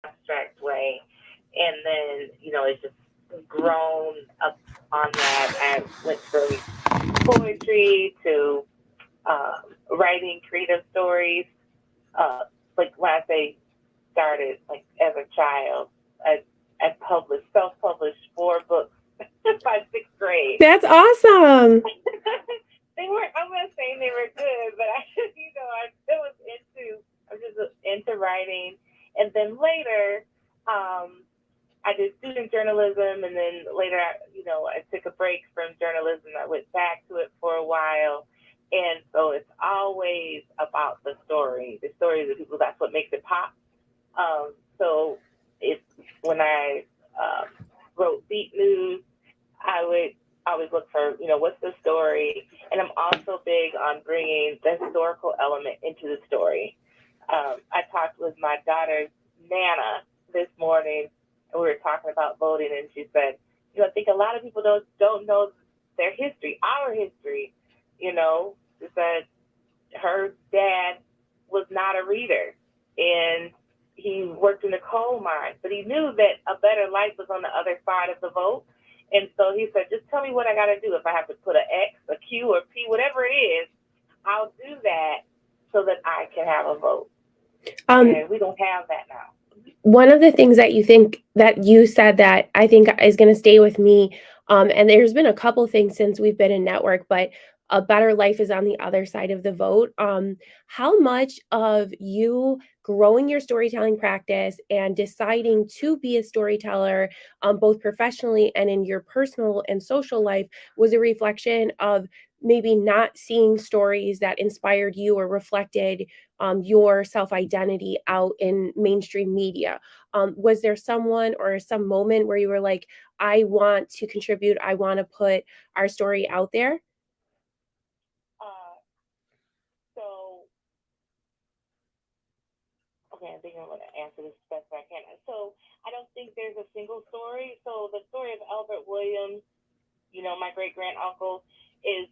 abstract way. And then, it's just grown up on that. I went from poetry to writing creative stories. Like when I say started, like as a child, I self-published 4 books by 6th grade. That's awesome. They weren't. I'm not saying they were good, but I was just into writing, and then later, I did student journalism, and then later, I took a break from journalism. I went back to it for a while, and so it's always about the story. The stories of people. That's what makes it pop. So it's when I wrote Beat News, I would always look for, what's the story? And I'm also big on bringing the historical element into the story. I talked with my daughter's Nana this morning, and we were talking about voting, and she said, I think a lot of people don't know their history, our history. She said her dad was not a reader, and he worked in the coal mine, but he knew that a better life was on the other side of the vote. And so he said, just tell me what I got to do. If I have to put an X, a Q, or P, whatever it is, I'll do that so that I can have a vote. And we don't have that now. One of the things that you said that I think is going to stay with me, and there's been a couple things since we've been in network, but a better life is on the other side of the vote. How much of you growing your storytelling practice and deciding to be a storyteller, both professionally and in your personal and social life, was a reflection of maybe not seeing stories that inspired you or reflected your self-identity out in mainstream media? Was there someone or some moment where you were like, I want to contribute, I want to put our story out there? So, okay, I think I'm going to answer this best I can. So, I don't think there's a single story. So, the story of Albert Williams, my great grand uncle, is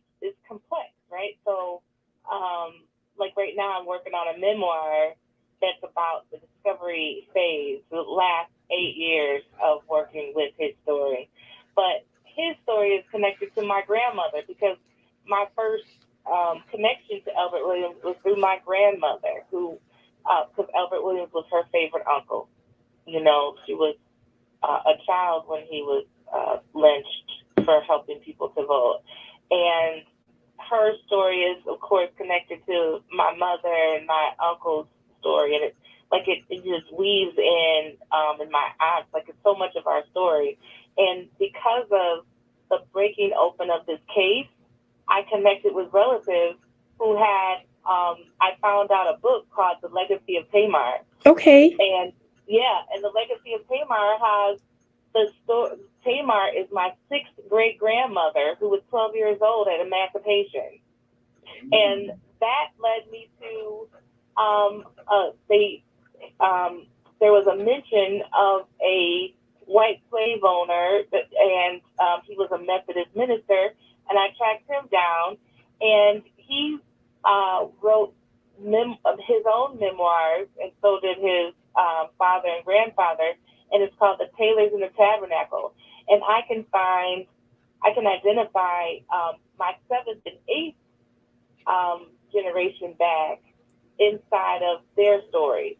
complex, right? So, like right now, I'm working on a memoir that's about the discovery phase, the last 8 years of working with his story. But his story is connected to my grandmother because my first connection to Albert Williams was through my grandmother, who, because Albert Williams was her favorite uncle. She was a child when he was lynched for helping people to vote. And her story is, of course, connected to my mother and my uncle's story. And it just weaves in my aunts. Like it's so much of our story. And because of the breaking open of this case, I connected with relatives who had, I found out a book called The Legacy of Tamar. Okay. And yeah, and The Legacy of Tamar has the story. Tamar is my 6th great grandmother who was 12 years old at emancipation. And that led me to, there was a mention of a white slave owner, and he was a Methodist minister, and I tracked him down, and he wrote his own memoirs, and so did his father and grandfather, and it's called The Tailors in the Tabernacle. And I can identify my 7th and 8th generation back inside of their stories.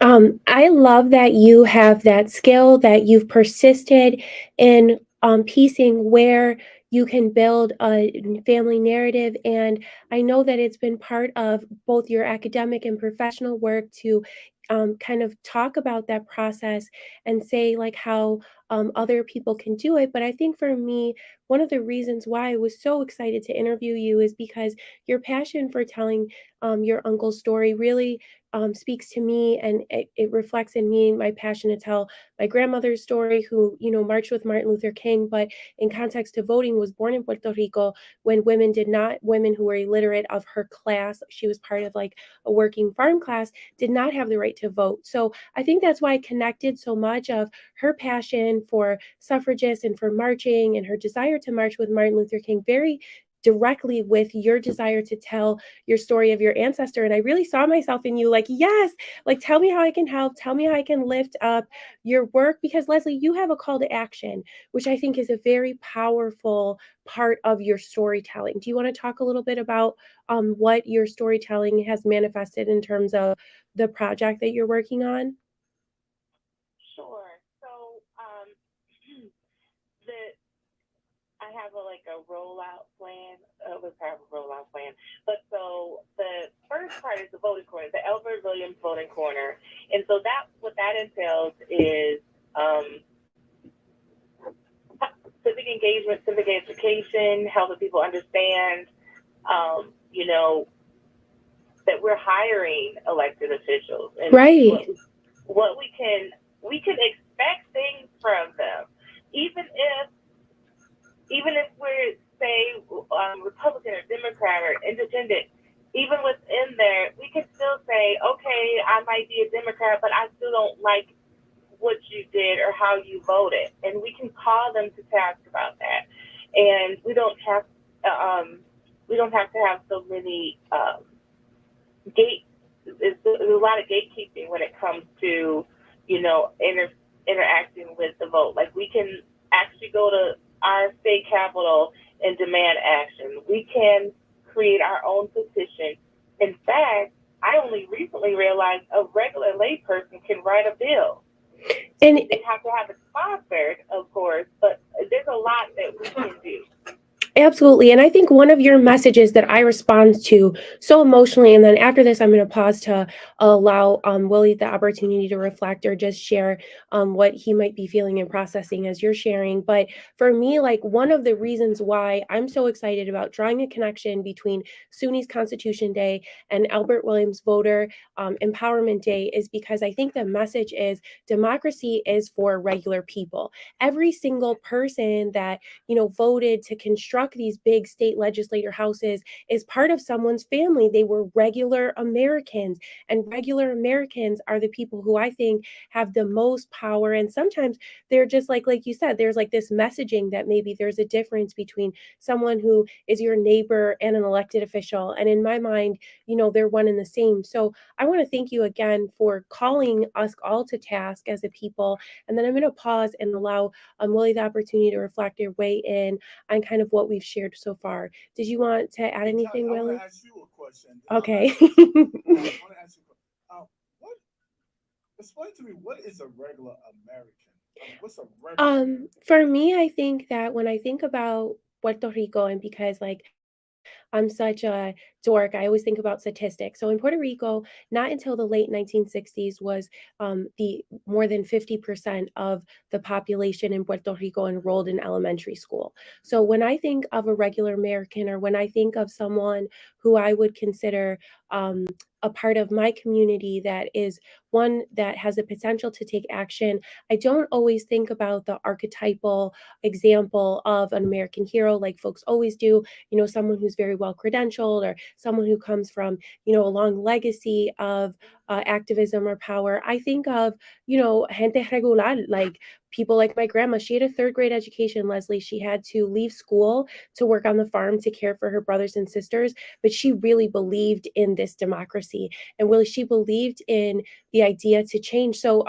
I love that you have that skill, that you've persisted in piecing where you can build a family narrative. And I know that it's been part of both your academic and professional work to kind of talk about that process and say like how other people can do it. But I think for me, one of the reasons why I was so excited to interview you is because your passion for telling your uncle's story really speaks to me, and it reflects in me my passion to tell my grandmother's story, who marched with Martin Luther King, but in context to voting was born in Puerto Rico when women who were illiterate of her class, she was part of like a working farm class, did not have the right to vote. So I think that's why I connected so much of her passion for suffragists and for marching and her desire to march with Martin Luther King very directly with your desire to tell your story of your ancestor. And I really saw myself in you, like, yes, like, tell me how I can help, tell me how I can lift up your work. Because Leslie, you have a call to action, which I think is a very powerful part of your storytelling. Do you want to talk a little bit about what your storytelling has manifested in terms of the project that you're working on? Sure. So, the I have a rollout plan. Let's have a rollout plan. But so the first part is the voting corner, the Albert Williams voting corner, and so that what that entails is um, civic engagement, civic education, helping people understand, you know, that we're hiring elected officials and Right. what we can expect things from them, even if we're say Republican or Democrat or Independent. Even within there, we can still say, okay, I might be a Democrat, but I still don't like what you did or how you voted, and we can call them to task about that. And um, we don't have to have so many gate. There's a lot of gatekeeping when it comes to, interacting with the vote. Like we can actually go to our state capitol and demand action. We can create our own petition. In fact, I only recently realized a regular layperson can write a bill. And they have to have it sponsored, of course, but there's a lot that we can do. Absolutely. And I think one of your messages that I respond to so emotionally, and then after this, I'm going to pause to allow Willie the opportunity to reflect or just share what he might be feeling and processing as you're sharing. But for me, like one of the reasons why I'm so excited about drawing a connection between SUNY's Constitution Day and Albert Williams Voter Empowerment Day is because I think the message is democracy is for regular people. Every single person that voted to construct these big state legislature houses is part of someone's family. They were regular Americans, and regular Americans are the people who I think have the most power. And sometimes they're just like you said, there's like this messaging that maybe there's a difference between someone who is your neighbor and an elected official. And in my mind, they're one and the same. So I want to thank you again for calling us all to task as a people. And then I'm going to pause and allow Willie the opportunity to reflect or weigh in on kind of what we've shared so far. Did you want to add anything, Willie? I want to ask you a question. Okay. I want to ask you, what? Explain to me what is a regular American? What's a regular? For me, I think that when I think about Puerto Rico, and because like I'm such a dork, I always think about statistics. So in Puerto Rico, not until the late 1960s was the more than 50% of the population in Puerto Rico enrolled in elementary school. So when I think of a regular American, or when I think of someone who I would consider a part of my community that is one that has the potential to take action, I don't always think about the archetypal example of an American hero like folks always do, someone who's very well credentialed, or someone who comes from, a long legacy of activism or power. I think of, gente regular, like people like my grandma. She had a third grade education, Leslie. She had to leave school to work on the farm to care for her brothers and sisters, but she really believed in this democracy. And really, she believed in the idea to change. So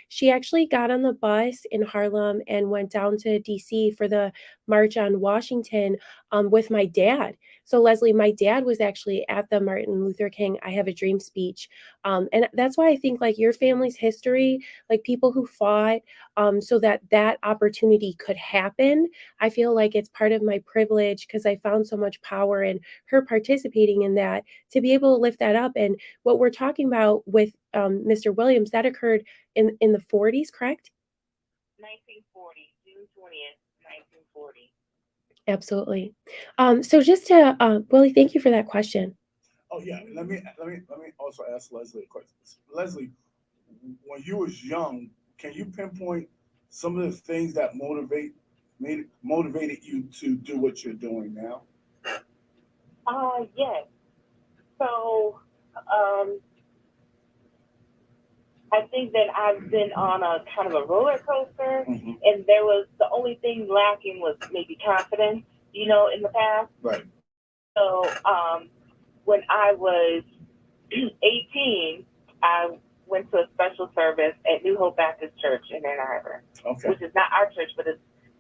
she actually got on the bus in Harlem and went down to DC for the March on Washington with my dad. So, Leslie, my dad was actually at the Martin Luther King I Have a Dream speech. And that's why I think like your family's history, like people who fought so that that opportunity could happen, I feel like it's part of my privilege because I found so much power in her participating in that to be able to lift that up. And what we're talking about with Mr. Williams, that occurred in the 40s, correct? 1940, June 20th, 1940. Absolutely. So just to Willie, thank you for that question. Oh yeah, let me also ask Leslie a question. Leslie, when you was young, can you pinpoint some of the things that motivated you to do what you're doing now? Yes. So, I think that I've been on a kind of a roller coaster, and there was the only thing lacking was maybe confidence, in the past. Right. So when I was 18, I went to a special service at New Hope Baptist Church in Ann Arbor, which is not our church, but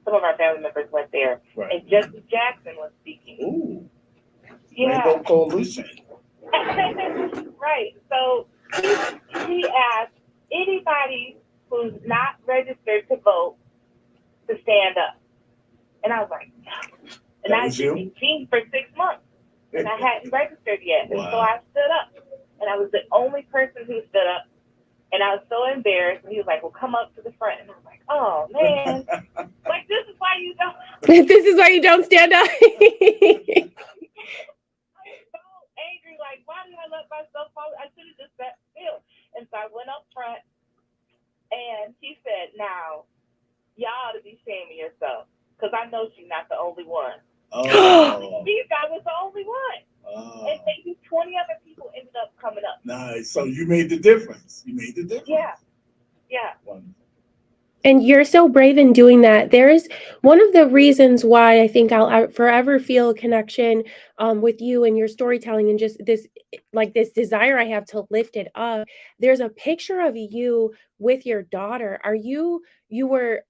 some of our family members went there. Right. And Jesse Jackson was speaking. Ooh. Yeah. Rainbow Coalition. Right. So he asked anybody who's not registered to vote to stand up. And I was like, no. And I'd been 18 for 6 months. And I hadn't registered yet. Wow. And so I stood up. And I was the only person who stood up. And I was so embarrassed. And he was like, well, come up to the front. And I was like, oh, man. Like, this is why you don't. This is why you don't stand up. Angry, like, why did I let myself fall? I should have just sat still. And so I went up front, and he said, now, y'all ought to be shaming yourself, because I know she's not the only one. Oh. These guys was the only one. Oh. And maybe 20 other people ended up coming up. Nice. So you made the difference. You made the difference. Yeah. Yeah. Wonderful. And you're so brave in doing that. There is one of the reasons why I think I'll forever feel a connection with you and your storytelling and just this desire I have to lift it up. There's a picture of you with your daughter. You were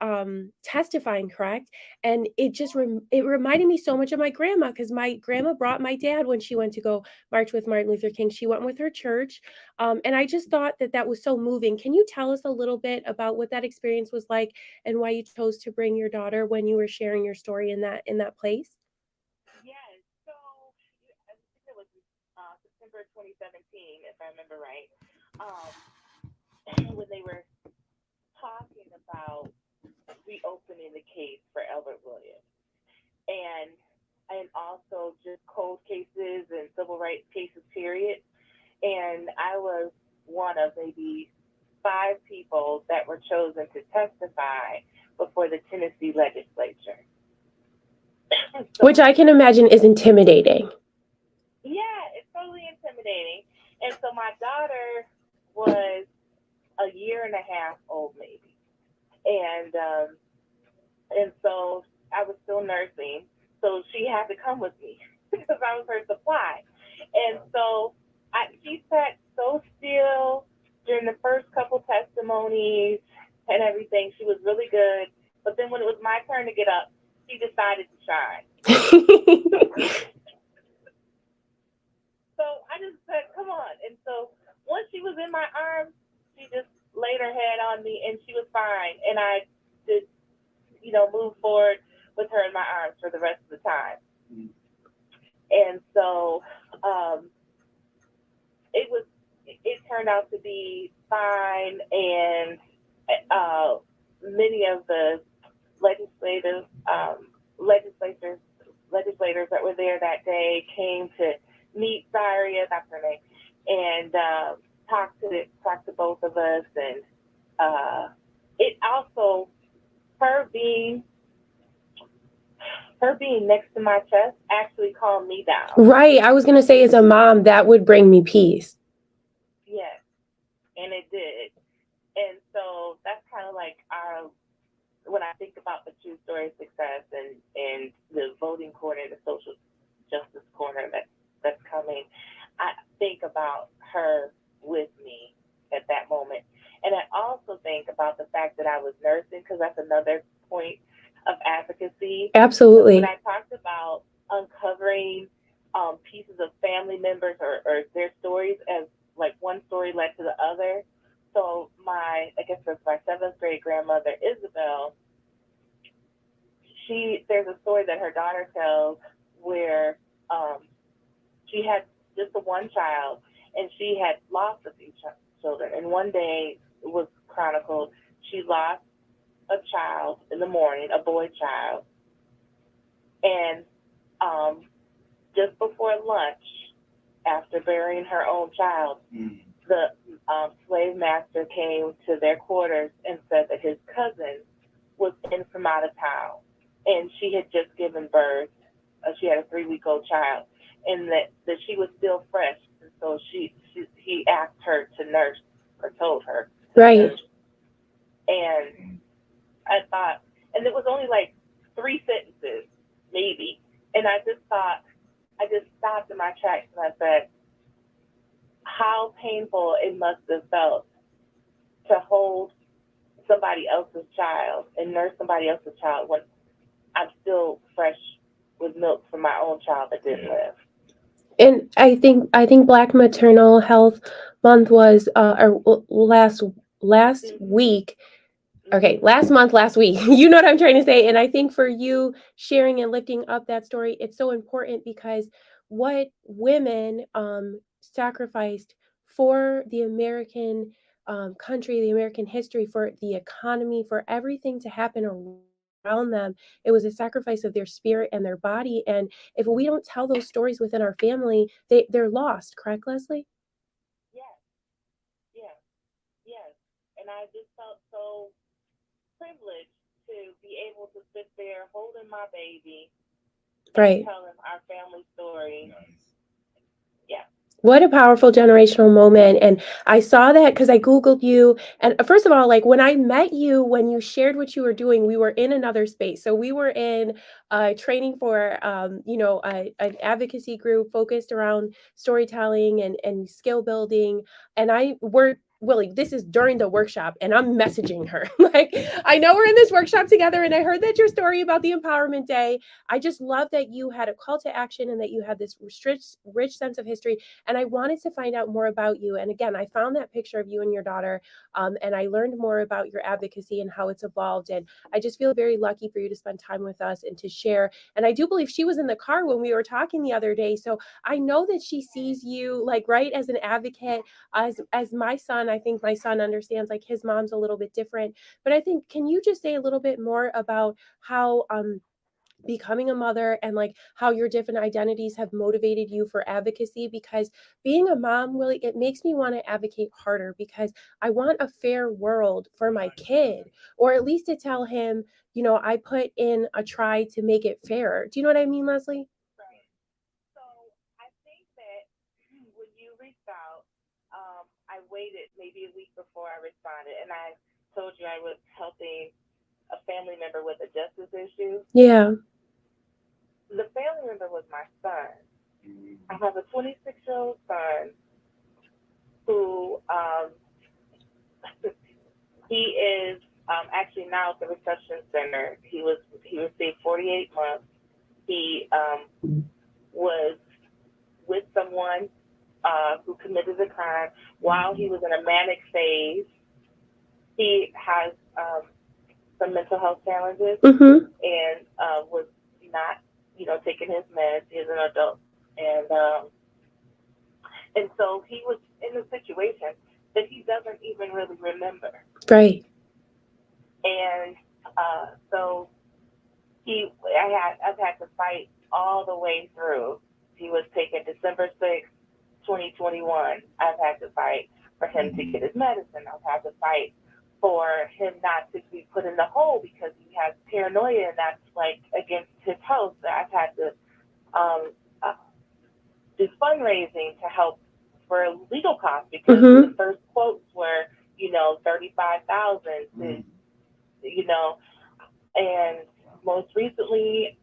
testifying, correct? And it just it reminded me so much of my grandma, because my grandma brought my dad when she went to go march with Martin Luther King. She went with her church. And I just thought that was so moving. Can you tell us a little bit about what that experience was like and why you chose to bring your daughter when you were sharing your story in that place? Yes. So I think it was September 2017, if I remember right, when they were talking about reopening the case for Albert Williams, and also just cold cases and civil rights cases, period. And I was one of maybe 5 people that were chosen to testify before the Tennessee legislature. Which I can imagine is intimidating. Yeah, it's totally intimidating. And so my daughter was a year and a half old, maybe. And so I was still nursing. So she had to come with me because I was her supply. And so she sat so still during the first couple testimonies and everything. She was really good. But then when it was my turn to get up, she decided to shine. So I just said, come on. And so once she was in my arms, she just laid her head on me and she was fine. And I just, move forward with her in my arms for the rest of the time. Mm-hmm. And so it turned out to be fine. And many of the legislators that were there that day came to meet Zaria, that's her name, and talk to both of us. And it also, her being next to my chest actually calmed me down. Right. I was going to say, as a mom, that would bring me peace. Yes, and it did. And so that's kind of like when I think about the True Story of Success and the voting corner, the social justice corner that's coming, I think about her with me at that moment. And I also think about the fact that I was nursing, because that's another point of advocacy. Absolutely. When I talked about uncovering pieces of family members or their stories, as like one story led to the other. So my 7th grade grandmother, Isabel, there's a story that her daughter tells where she had just the one child, and she had lost a few children. And one day it was chronicled, she lost a child in the morning, a boy child. And just before lunch, after burying her own child, the slave master came to their quarters and said that his cousin was in from out of town, and she had just given birth. She had a 3-week-old child, and that she was still fresh. And so he asked her to nurse, or told her to nurse. And I thought, and it was only like 3 sentences, maybe. And I just thought, I just stopped in my tracks and I said, how painful it must have felt to hold somebody else's child and nurse somebody else's child when I'm still fresh with milk from my own child that didn't live. And I think Black Maternal Health Month was or last week. Okay, last month, last week. You know what I'm trying to say. And I think for you sharing and lifting up that story, it's so important because what women sacrificed for the American country, the American history, for the economy, for everything to happen around them, it was a sacrifice of their spirit and their body. And if we don't tell those stories within our family, they're lost. Correct, Leslie? Yes, yes, yes. And I just felt so privileged to be able to sit there holding my baby and Right. telling our family story. Nice. Yeah. What a powerful generational moment. And I saw that because I Googled you. And first of all, like when I met you, when you shared what you were doing, we were in another space. So we were in training for, an advocacy group focused around storytelling and skill building. And Willie, this is during the workshop, and I'm messaging her. Like, I know we're in this workshop together, and I heard that your story about the Empowerment Day. I just love that you had a call to action and that you had this rich sense of history, and I wanted to find out more about you. And again, I found that picture of you and your daughter, and I learned more about your advocacy and how it's evolved. And I just feel very lucky for you to spend time with us and to share. And I do believe she was in the car when we were talking the other day. So I know that she sees you like right as an advocate, as my son. I think my son understands like his mom's a little bit different. But I think, can you just say a little bit more about how becoming a mother and like how your different identities have motivated you for advocacy? Because being a mom, Willie, it makes me want to advocate harder because I want a fair world for my kid, or at least to tell him, I put in a try to make it fairer. Do you know what I mean, Leslie? Right. So I think that when you reached out, I waited maybe a week before I responded, and I told you I was helping a family member with a justice issue. Yeah. The family member was my son. I have a 26-year-old son who he is actually now at the reception center. He received 48 months. He was with someone who committed a crime while he was in a manic phase. He has some mental health challenges Mm-hmm. and was not, taking his meds. He's an adult, and so he was in a situation that he doesn't even really remember. Right. And so I've had to fight all the way through. He was taken December 6th, 2021. I've had to fight for him to get his medicine. I've had to fight for him not to be put in the hole because he has paranoia and that's like against his health. I've had to do fundraising to help for legal costs because the first quotes were, 35,000 and most recently,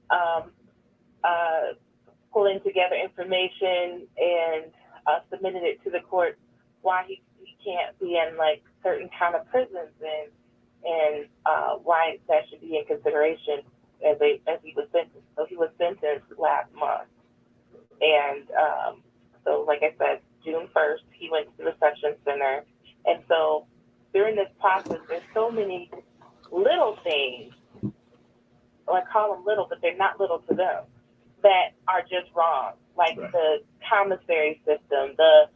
pulling together information and submitted it to the court why he can't be in like certain kind of prisons and why that should be in consideration as he was sentenced. So he was sentenced last month. And so, like I said, June 1st, he went to the reception center. And so during this process, there's so many little things, I call them little, but they're not little to them, that are just wrong. Like the commissary system. The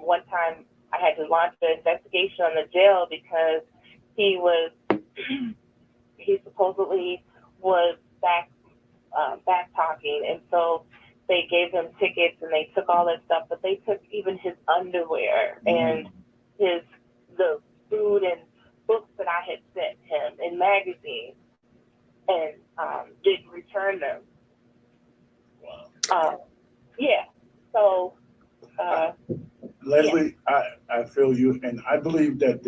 one time I had to launch an investigation on the jail because he supposedly was back talking, and so they gave him tickets and they took all that stuff, but they took even his underwear and the food and books that I had sent him and magazines, and didn't return them. Yeah. So Leslie, I feel you, and I believe that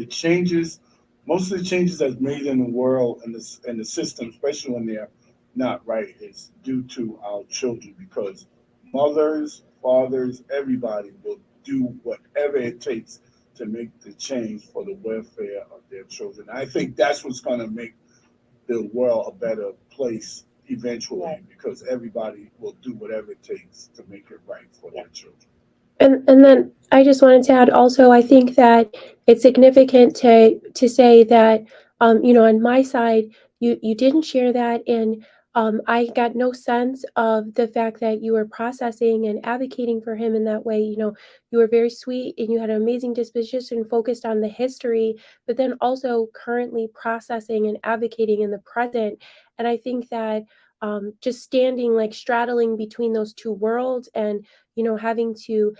most of the changes that's made in the world and the system, especially when they're not right, is due to our children because mothers, fathers, everybody will do whatever it takes to make the change for the welfare of their children. I think that's what's going to make the world a better place eventually, Right. because everybody will do whatever it takes to make it right for Yeah. their children. And then I just wanted to add also, I think that it's significant to say that on my side, you didn't share that, and I got no sense of the fact that you were processing and advocating for him in that way. You were very sweet and you had an amazing disposition focused on the history, but then also currently processing and advocating in the present. And I think that just standing like straddling between those two worlds and having to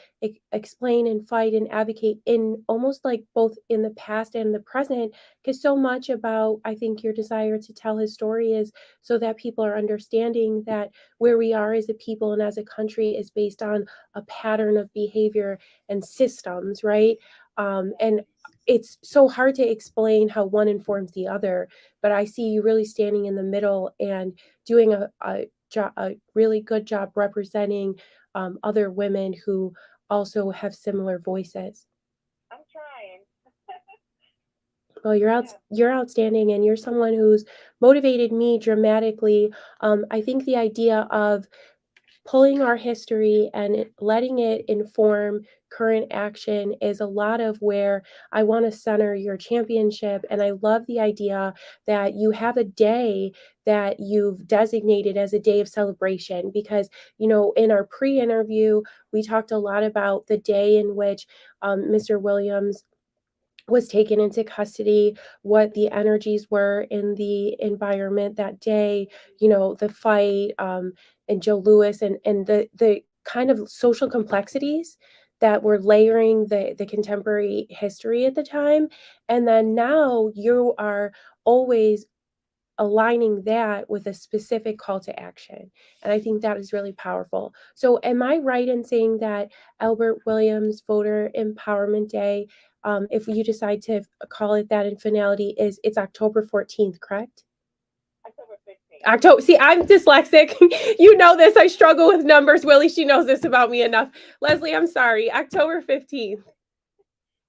explain and fight and advocate in almost like both in the past and the present, because so much about I think your desire to tell his story is so that people are understanding that where we are as a people and as a country is based on a pattern of behavior and systems, right? And it's so hard to explain how one informs the other, but I see you really standing in the middle and doing a really good job representing other women who also have similar voices. I'm trying. Well, Yeah. you're outstanding, and you're someone who's motivated me dramatically. I think the idea of pulling our history and letting it inform current action is a lot of where I want to center your championship. And I love the idea that you have a day that you've designated as a day of celebration because, in our pre interview, we talked a lot about the day in which Mr. Williams was taken into custody, what the energies were in the environment that day, the fight, and Joe Lewis and the kind of social complexities that were layering the contemporary history at the time. And then now you are always aligning that with a specific call to action. And I think that is really powerful. So, am I right in saying that Albert Williams Voter Empowerment Day, if you decide to call it that in finality, it's October 14th, correct? October 15th. October. See, I'm dyslexic. You know this. I struggle with numbers. Willie, she knows this about me enough. Leslie, I'm sorry. October 15th.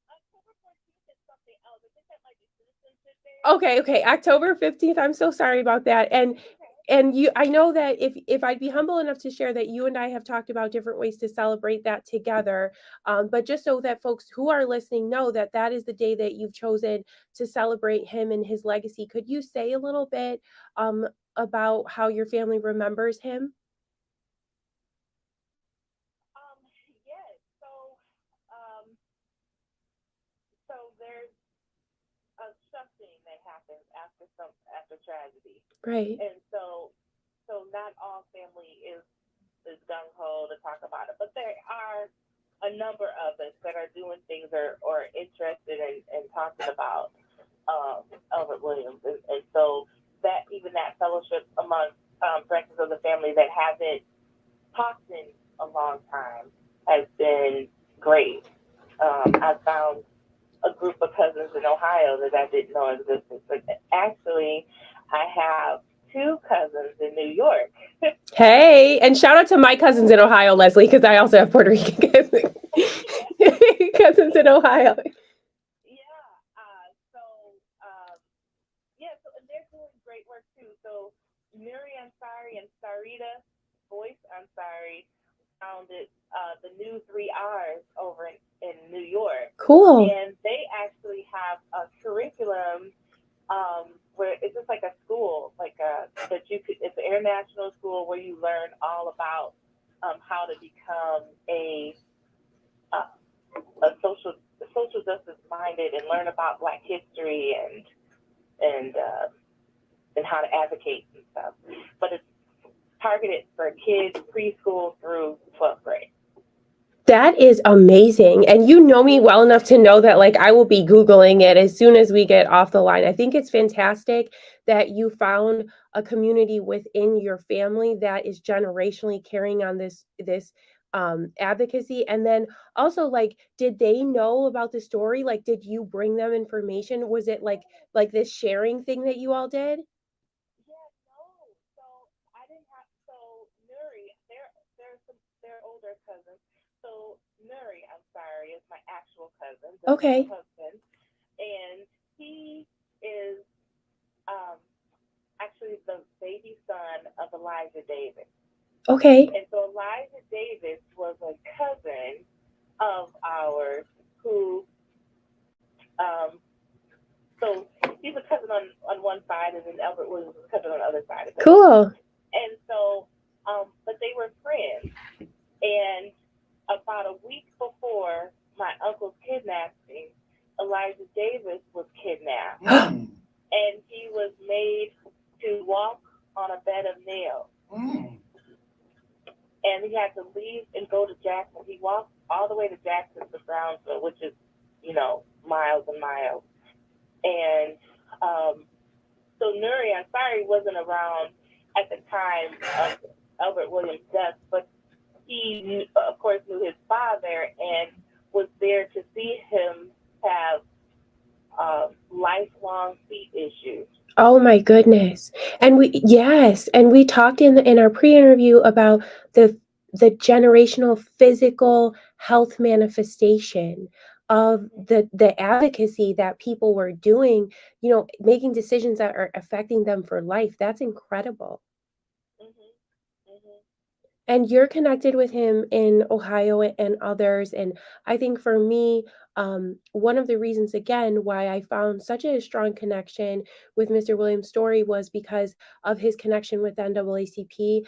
October 14th is something else. I think that might be Citizenship Day. Okay, October 15th. I'm so sorry about that. Okay. And I know that if I'd be humble enough to share that you and I have talked about different ways to celebrate that together, but just so that folks who are listening know that that is the day that you've chosen to celebrate him and his legacy, could you say a little bit about how your family remembers him? Yes. Um, so there's a shuffling that happens after tragedy, Right. and so not all family is gung ho to talk about it, but there are a number of us that are doing things or interested in talking about Albert Williams, and so that even that fellowship among branches of the family that haven't talked in a long time has been great. I found a group of cousins in Ohio that I didn't know existed. But actually, I have two cousins in New York. Hey, and shout out to my cousins in Ohio, Leslie, because I also have Puerto Rican cousins, cousins in Ohio. Yeah. Yeah. So and they're doing great work too. So Miri Ansari and Sarita Voice Ansari founded the new 3Rs over in New York. Cool. And they actually have a curriculum where it's just like a school, that you could. It's an international school where you learn all about how to become uh, a social justice minded and learn about Black history and uh, and how to advocate and stuff. But it's targeted for kids preschool through 12th grade. That is amazing. And you know me well enough to know that like I will be Googling it as soon as we get off the line. I think it's fantastic that you found a community within your family that is generationally carrying on this advocacy. And then also like, did they know about the story? Like, did you bring them information? Was it like this sharing thing that you all did? Yeah, no. So I didn't have. So Nuri, there Nuri, I'm sorry, is my actual cousin, the Okay. husband, and he is um, actually the baby son of Elijah Davis. Okay. And so Elijah Davis was a cousin of ours who, um, so he's a cousin on one side, and then Albert Williams was a cousin on the other side of him. Cool. And so, but they were friends. And about a week before my uncle's kidnapping, Elijah Davis was kidnapped. And he was made to walk on a bed of nails. And he had to leave and go to Jackson. He walked all the way to Jackson to Brownsville, which is, miles and miles. And so Nuri Ansari wasn't around at the time of Albert Williams' death, but he, of course, knew his father and was there to see him have lifelong feet issues. Oh my goodness. And we talked in our pre-interview about the generational physical health manifestation of the advocacy that people were doing, making decisions that are affecting them for life. That's incredible. Mm-hmm. Mm-hmm. And you're connected with him in Ohio and others. And I think for me, one of the reasons, again, why I found such a strong connection with Mr. Williams' story was because of his connection with the NAACP.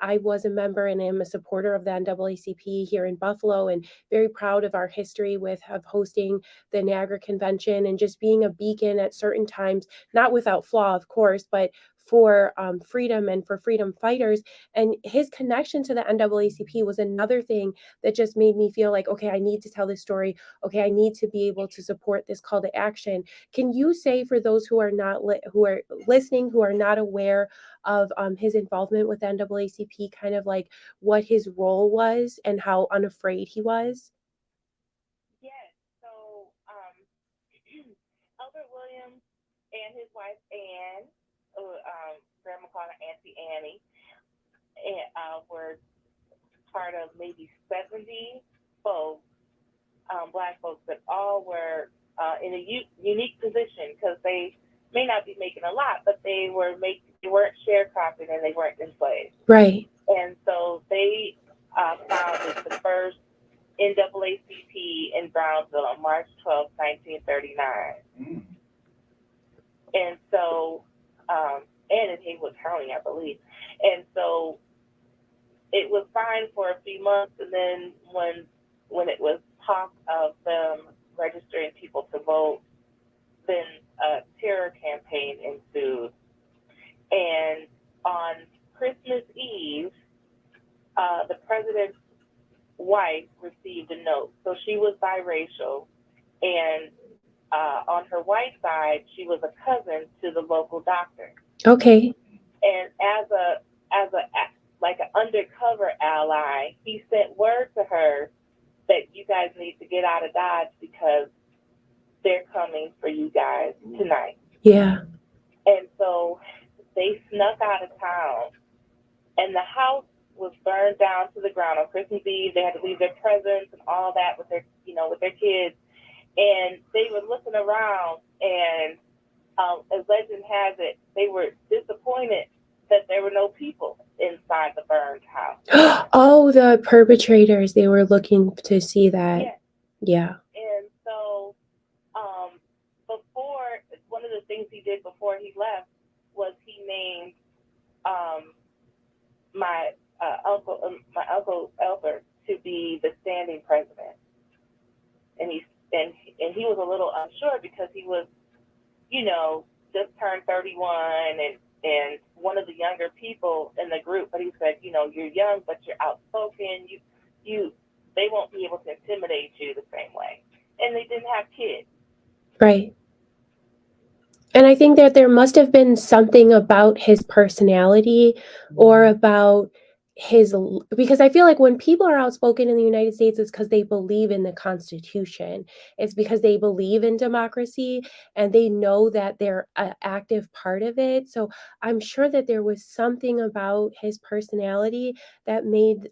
I was a member and am a supporter of the NAACP here in Buffalo, and very proud of our history of hosting the Niagara Convention and just being a beacon at certain times, not without flaw, of course, but for freedom and for freedom fighters. And his connection to the NAACP was another thing that just made me feel like, okay, I need to tell this story. Okay, I need to be able to support this call to action. Can you say, for those who are not who are listening, who are not aware of his involvement with NAACP, kind of like what his role was and how unafraid he was? Yes. So Albert Williams and his wife Anne, Grandma called her Auntie Annie, were part of maybe 70 folks, Black folks, that all were in a unique position because they may not be making a lot, but they weren't sharecropping and they weren't enslaved. Right. And so they founded the first NAACP in Brownsville on March 12, 1939. And so, and in Haywood County, I believe. And so it was fine for a few months, and then when it was talk of them registering people to vote, then a terror campaign ensued. And on Christmas Eve, the president's wife received a note. So she was biracial, and on her white side, she was a cousin to the local doctor. Okay. And as a like an undercover ally, he sent word to her that you guys need to get out of Dodge because they're coming for you guys tonight. Yeah. And so they snuck out of town, and the house was burned down to the ground on Christmas Eve. They had to leave their presents and all that with their kids, and they were looking around, and as legend has it, they were disappointed that there were no people inside the burned house. Oh, the perpetrators, they were looking to see that. Yes. Yeah. And so before, one of the things he did before he left was he named my uncle Albert to be the standing president. And he was a little unsure because he was, just turned 31 and one of the younger people in the group, but he said, you're young, but you're outspoken. They won't be able to intimidate you the same way. And they didn't have kids. Right. And I think that there must have been something about his personality or about because I feel like when people are outspoken in the United States, it's because they believe in the Constitution. It's because they believe in democracy and they know that they're an active part of it. So I'm sure that there was something about his personality that made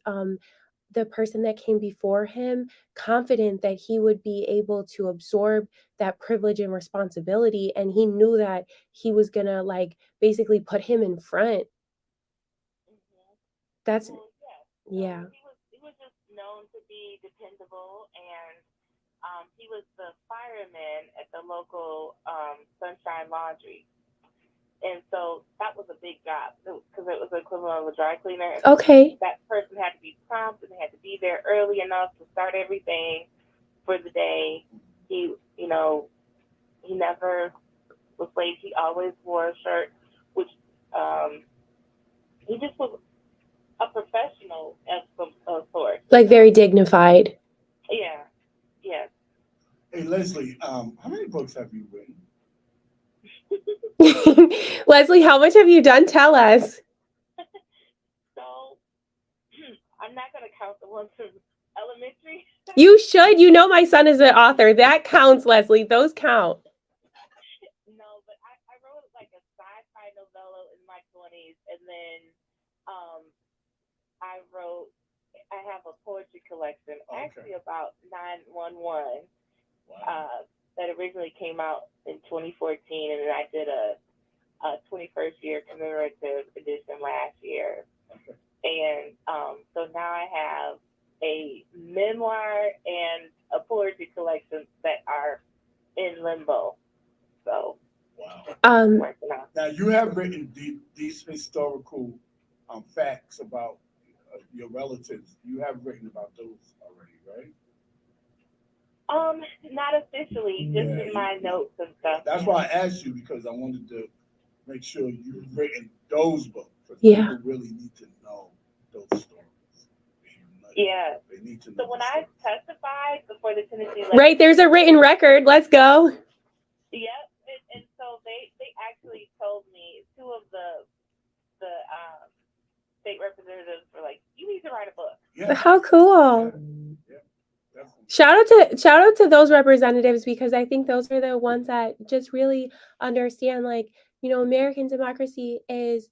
the person that came before him, confident that he would be able to absorb that privilege and responsibility. And he knew that he was gonna like basically put him in front. Mm-hmm. That's Well, yes. yeah. So he was just known to be dependable, and he was the fireman at the local Sunshine Laundry. And so that was a big job because it was the equivalent of a dry cleaner. And Okay. that person had to be prompt and they had to be there early enough to start everything for the day. He never was late. He always wore a shirt, which um, he just was a professional of some sort. Like very dignified. Yeah, yes. Hey, Leslie, how many books have you written? Leslie, how much have you done? Tell us. So I'm not going to count the ones from elementary. You should. You know my son is an author. That counts, Leslie. Those count. No, but I wrote like a sci-fi novella in my 20s, and then um, I have a poetry collection, actually about 911, Wow. that originally came out in 2014, and then I did a 21st year commemorative edition last year. Okay. And so now I have a memoir and a poetry collection that are in limbo. So, Wow. working on. Now you have written these historical facts about your relatives. You have written about those already, right? Not officially, just Yeah, in my notes and stuff. That's why I asked you, because I wanted to make sure you've written those books, because Yeah. people really need to know those stories. Yeah. They need to know. So when I testified before the Tennessee Right, there's a written record. Let's go. Yep, and so they actually told me, two of the state representatives were like, "You need to write a book." Yeah. How cool. Yeah. Shout out to those representatives, because I think those are the ones that just really understand, like, American democracy is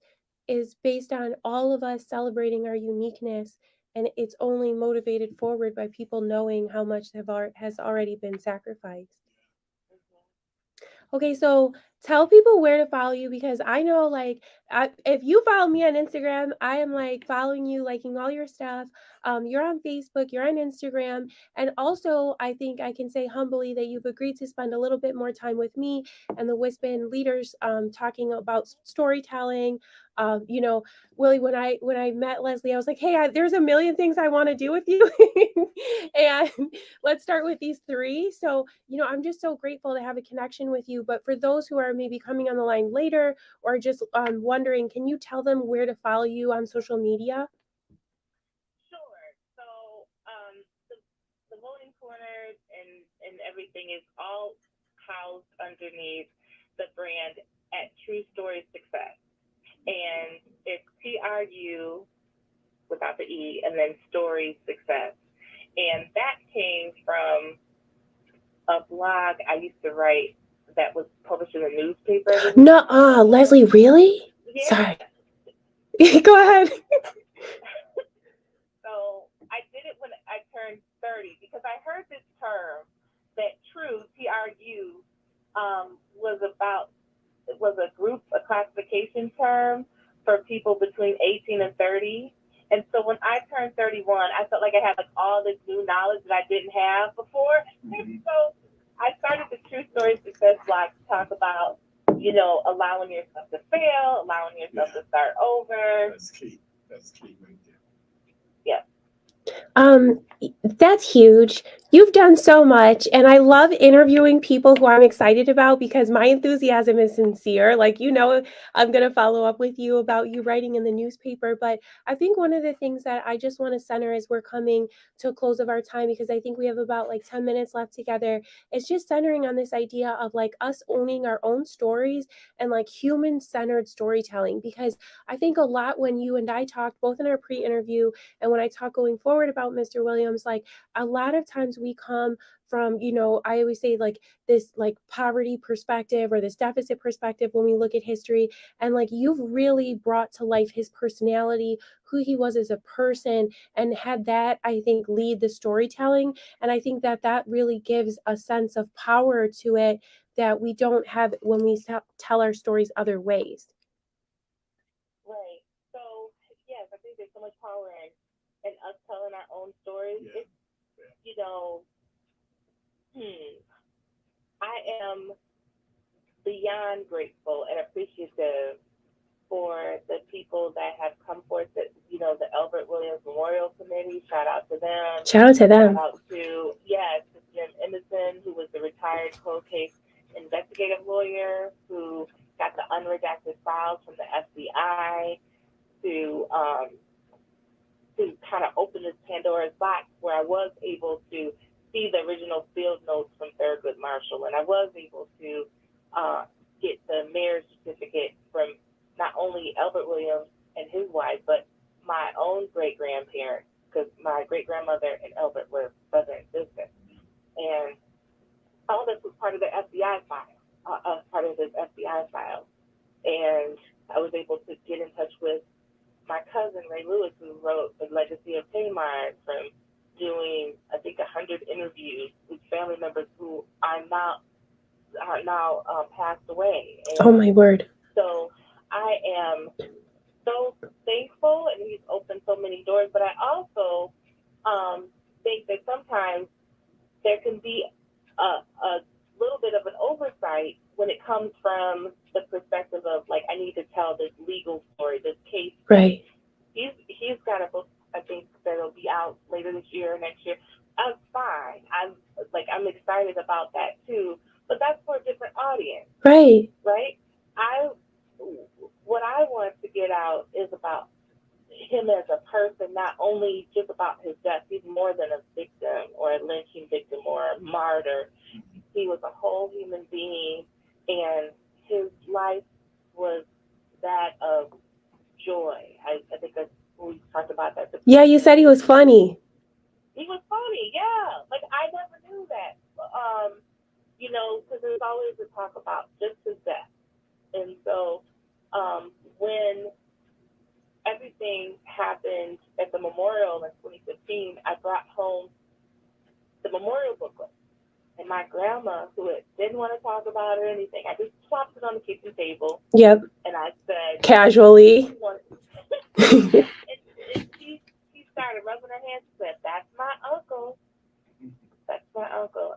based on all of us celebrating our uniqueness, and it's only motivated forward by people knowing how much has already been sacrificed. Okay, so tell people where to follow you, because I know, like, if you follow me on Instagram, I am like following you, liking all your stuff. You're on Facebook, you're on Instagram, and also I think I can say humbly that you've agreed to spend a little bit more time with me and the Wispen leaders, talking about storytelling. Willie, when I met Leslie, I was like, hey, there's a million things I want to do with you, and let's start with these three. So, I'm just so grateful to have a connection with you. But for those who are maybe coming on the line later or just wondering, can you tell them where to follow you on social media? Sure. So the voting corners and everything is all housed underneath the brand at True Story Success, and it's TRU without the E, and then Story Success, and that came from a blog I used to write that was published in a newspaper. No, Leslie, really? Yeah. Sorry. Go ahead. So I did it when I turned 30 because I heard this term that TRU, TRU, was a classification term for people between 18 and 30. And so when I turned 31, I felt like I had like all this new knowledge that I didn't have before. And so I started the True Story Success blog to talk about, allowing yourself to fail, allowing yourself to start over. That's key. That's key right there. Yeah. That's huge. You've done so much, and I love interviewing people who I'm excited about, because my enthusiasm is sincere. Like, I'm going to follow up with you about you writing in the newspaper, but I think one of the things that I just want to center as we're coming to a close of our time, because I think we have about like 10 minutes left together, is just centering on this idea of like us owning our own stories and like human-centered storytelling. Because I think a lot when you and I talked both in our pre-interview and when I talk going forward about Mr. Williams, like a lot of times we come from, I always say like this like poverty perspective or this deficit perspective when we look at history. And like you've really brought to life his personality, who he was as a person, and had that, I think, lead the storytelling. And I think that that really gives a sense of power to it that we don't have when we tell our stories other ways. Right. So, yes, I think there's so much power in us telling our own stories. Yeah. It's, you know, I am beyond grateful and appreciative for the people that have come forth, that, the Albert Williams Memorial Committee. Shout out to them. Shout out to them. Shout out to, yes, to Jim Emerson, who was the retired cold case investigative lawyer who got the unredacted files from the FBI to kind of open this Pandora's box, where I was able to see the original field notes from Thurgood Marshall, and I was able to get the marriage certificate from not only Albert Williams and his wife, but my own great-grandparents, because my great-grandmother and Albert were brother and sister. And all this was part of the FBI file, part of this FBI file. And I was able to get in touch with my cousin, Ray Lewis, who wrote The Legacy of Tamar, from doing, I think, 100 interviews with family members who are now passed away. And oh, my word. so I am so thankful, and he's opened so many doors. But I also think that sometimes there can be a little bit of an oversight when it comes from the perspective of, like, I need to tell this legal story, this case. Right. He's got a book, I think, that'll be out later this year or next year. I'm fine. I'm excited about that too. But that's for a different audience. Right. Right? What I want to get out is about him as a person, not only just about his death. He's more than a victim or a lynching victim or a martyr. He was a whole human being, and his life was that of joy. I think we talked about that. Yeah, you said he was funny. He was funny, yeah. Like, I never knew that. Because there's always a talk about just his death. And so when everything happened at the memorial in 2015, I brought home the memorial booklet. And my grandma, who didn't want to talk about it or anything, I just plopped it on the kitchen table. Yep. And I said, casually. and she started rubbing her hands and said, "That's my uncle. That's my uncle."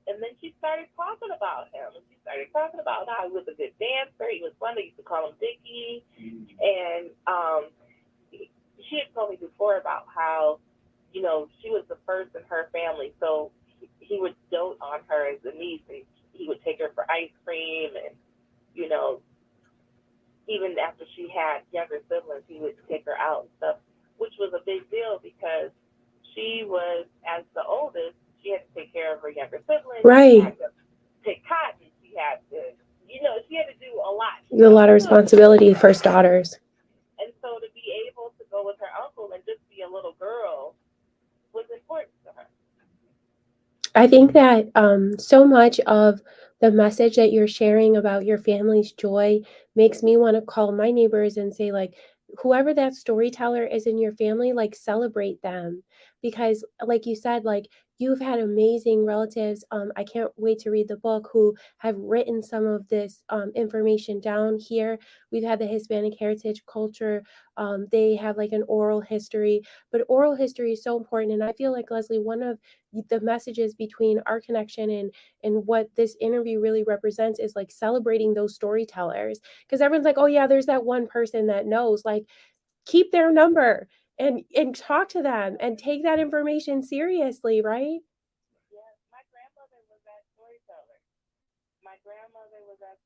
And then she started talking about him. And she started talking about how he was a good dancer. He was fun. They used to call him Dickie. And she had told me before about how, she was the first in her family. So he would dote on her as a niece, and he would take her for ice cream. And, even after she had younger siblings, he would take her out and stuff, which was a big deal because she was, as the oldest, she had to take care of her younger siblings. Right. She had to pick cotton. She had to, she had to do a lot. A lot of responsibility, first daughters. And so to be able to go with her uncle and just be a little girl was important to her. I think that so much of the message that you're sharing about your family's joy makes me want to call my neighbors and say, like, whoever that storyteller is in your family, like, celebrate them. Because like you said, like, you've had amazing relatives. I can't wait to read the book, who have written some of this information down here. We've had the Hispanic heritage culture. They have like an oral history, but oral history is so important. And I feel like, Leslie, one of the messages between our connection and what this interview really represents is like celebrating those storytellers, because everyone's like, oh yeah, there's that one person that knows. Like, keep their number and talk to them and take that information seriously, right? Yes, my grandmother was that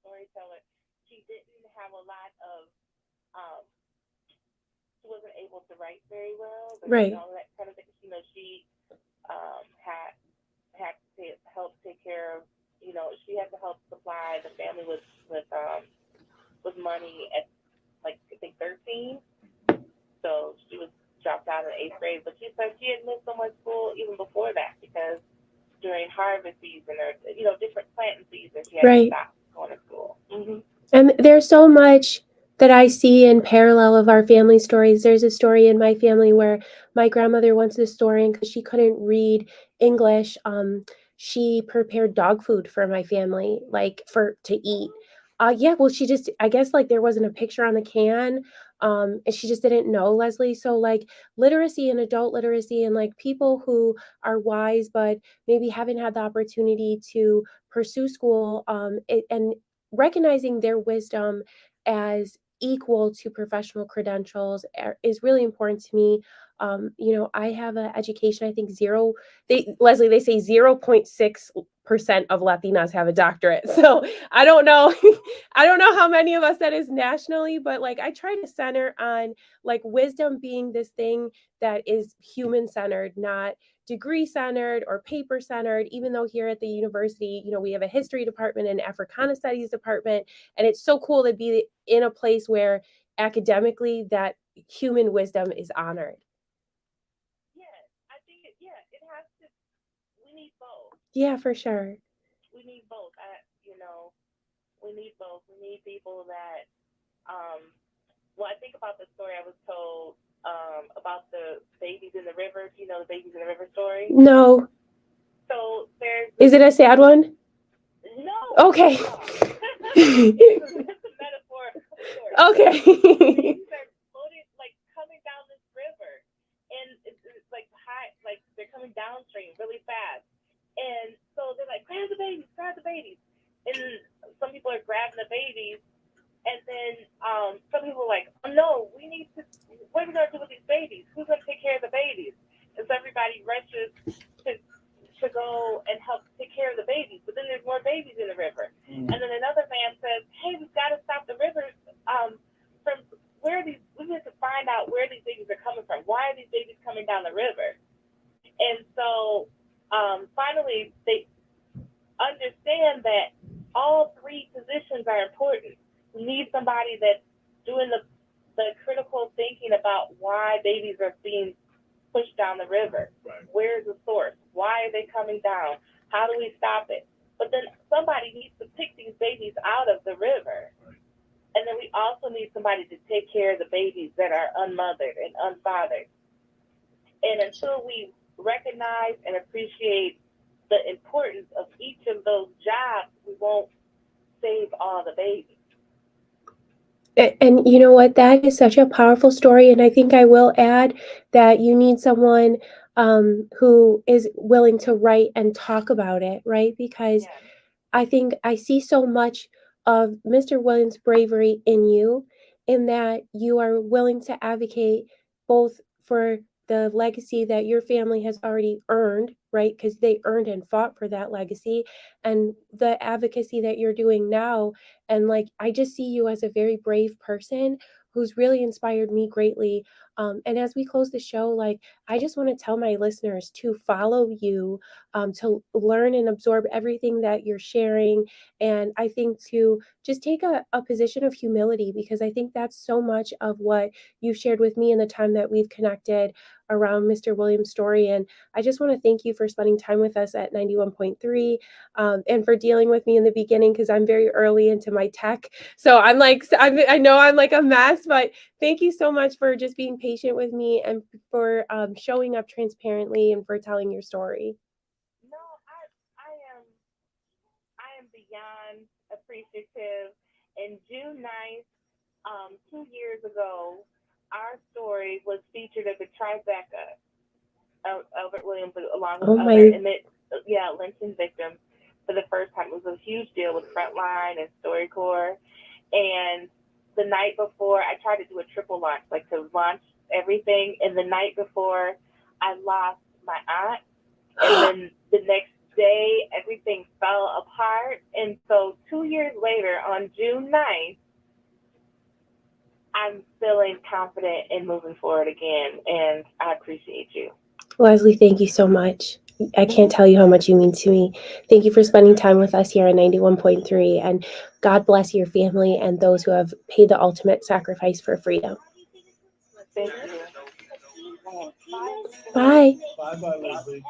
storyteller. She didn't have a lot of she wasn't able to write very well, but right. That kind of thing. She had to help take care of. She had to help supply the family with money at, like, I think 13. So she was dropped out in 8th grade, but she said she had missed so much school even before that because during harvest season or different planting seasons, she had to stop going to school. Mm-hmm. And there's so much that I see in parallel of our family stories. There's a story in my family where my grandmother once this story, because she couldn't read English, she prepared dog food for my family, like to eat. Well, she just, I guess, like there wasn't a picture on the can, and she just didn't know, Leslie. So like literacy and adult literacy and like people who are wise but maybe haven't had the opportunity to pursue school, and recognizing their wisdom as equal to professional credentials is really important to me. I have an education, I think Leslie, they say 0.6% of Latinas have a doctorate. So I don't know. I don't know how many of us that is nationally, but like I try to center on like wisdom being this thing that is human centered, not degree centered or paper centered, even though here at the university, we have a history department and Africana studies department. And it's so cool to be in a place where academically that human wisdom is honored. Yeah, I think it has to, we need both. Yeah, for sure. We need both. We need both. We need people that, I think about the story I was told about the babies in the river. Do you know the babies in the river story? No. So Is it a sad one? No. Okay. It's a metaphor story. Okay. Babies are floating, like coming down this river, and it's like high, like they're coming downstream really fast, and so they're like, grab the babies, and some people are grabbing the babies. And then some people are like, oh no, what are we going to do with these babies? Who's going to take care of the babies? And so everybody rushes to go and help take care of the babies. But then there's more babies in the river. And then another man says, hey, we've got to stop the river from where we need to find out where these babies are coming from. Why are these babies coming down the river? And so finally they understand that all three positions are important. We need somebody that's doing the critical thinking about why babies are being pushed down the river. Right. Where's the source? Why are they coming down? How do we stop it? But then somebody needs to pick these babies out of the river. Right. And then we also need somebody to take care of the babies that are unmothered and unfathered. And until we recognize and appreciate the importance of each of those jobs, we won't save all the babies. And you know what? That is such a powerful story. And I think I will add that you need someone who is willing to write and talk about it, right? Because I think I see so much of Mr. Williams' bravery in you, in that you are willing to advocate both for the legacy that your family has already earned, right? Because they earned and fought for that legacy, and the advocacy that you're doing now. And like, I just see you as a very brave person who's really inspired me greatly. And as we close the show, like, I just want to tell my listeners to follow you, to learn and absorb everything that you're sharing. And I think to just take a position of humility, because I think that's so much of what you've shared with me in the time that we've connected around Mr. Williams' story. And I just want to thank you for spending time with us at 91.3, and for dealing with me in the beginning, because I'm very early into my tech. So I know I'm like a mess, but thank you so much for just being patient with me and for showing up transparently and for telling your story. No, I am beyond appreciative. And June 9th, 2 years ago, our story was featured as a trifecta of Albert Williams along with other lynching victims for the first time. It was a huge deal with Frontline and StoryCorps. And the night before, I tried to do a triple launch, like to launch everything. And the night before, I lost my aunt. And then the next day, everything fell apart. And so 2 years later, on June 9th, I'm feeling confident in moving forward again. And I appreciate you. Leslie, thank you so much. I can't tell you how much you mean to me. Thank you for spending time with us here at 91.3, and God bless your family and those who have paid the ultimate sacrifice for freedom. Thank you. Bye. Bye bye, Leslie.